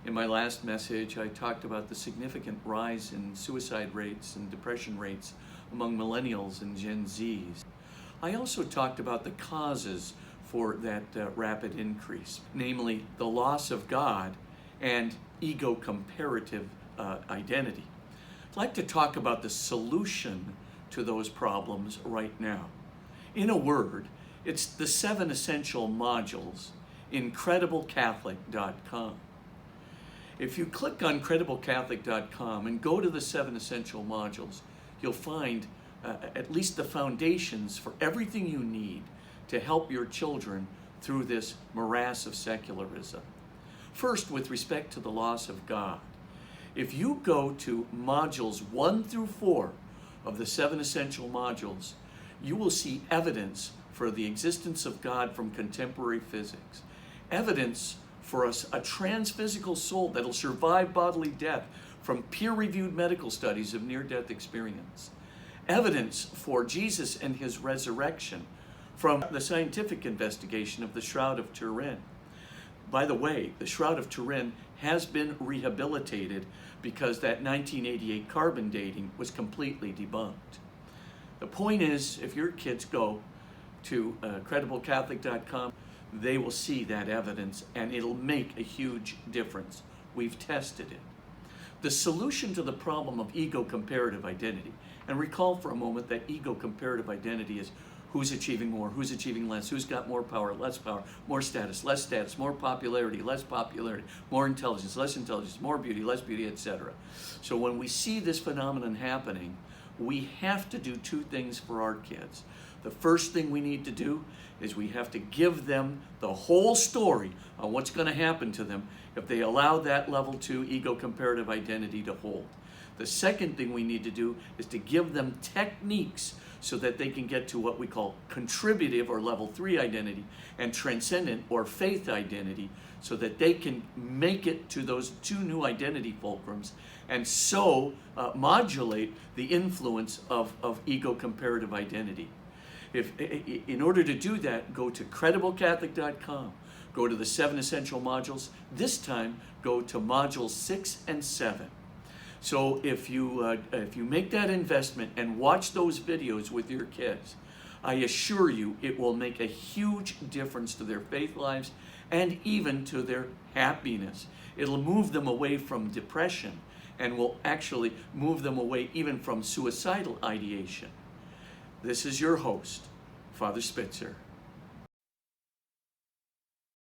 In my last message, I talked about the significant rise in suicide rates and depression rates among millennials and Gen Zs. I also talked about the causes for that rapid increase, namely the loss of God and ego-comparative identity. I'd like to talk about the solution to those problems right now. In a word, it's the 7 essential modules in CredibleCatholic.com. If you click on CredibleCatholic.com and go to the 7 essential modules, you'll find at least the foundations for everything you need to help your children through this morass of secularism. First, with respect to the loss of God, if you go to modules 1 through 4 of the 7 essential modules, you will see evidence for the existence of God from contemporary physics, evidence for us a transphysical soul that'll survive bodily death from peer-reviewed medical studies of near-death experience, evidence for Jesus and his resurrection from the scientific investigation of the Shroud of Turin. By the way, the Shroud of Turin has been rehabilitated because that 1988 carbon dating was completely debunked. The point is, if your kids go to CredibleCatholic.com, they will see that evidence and it'll make a huge difference. We've tested it. The solution to the problem of ego-comparative identity, and recall for a moment that ego-comparative identity is who's achieving more, who's achieving less, who's got more power, less power, more status, less status, more popularity, less popularity, more intelligence, less intelligence, more beauty, less beauty, etc. So when we see this phenomenon happening, we have to do 2 things for our kids. The first thing we need to do is we have to give them the whole story on what's going to happen to them if they allow that level 2 ego-comparative identity to hold. The second thing we need to do is to give them techniques so that they can get to what we call contributive or level 3 identity and transcendent or faith identity so that they can make it to those 2 new identity fulcrums and so modulate the influence of ego-comparative identity. In order to do that, go to CredibleCatholic.com, go to the 7 essential modules. This time, go to modules 6 and 7. So if you make that investment and watch those videos with your kids, I assure you it will make a huge difference to their faith lives and even to their happiness. It'll move them away from depression and will actually move them away even from suicidal ideation. This is your host, Father Spitzer.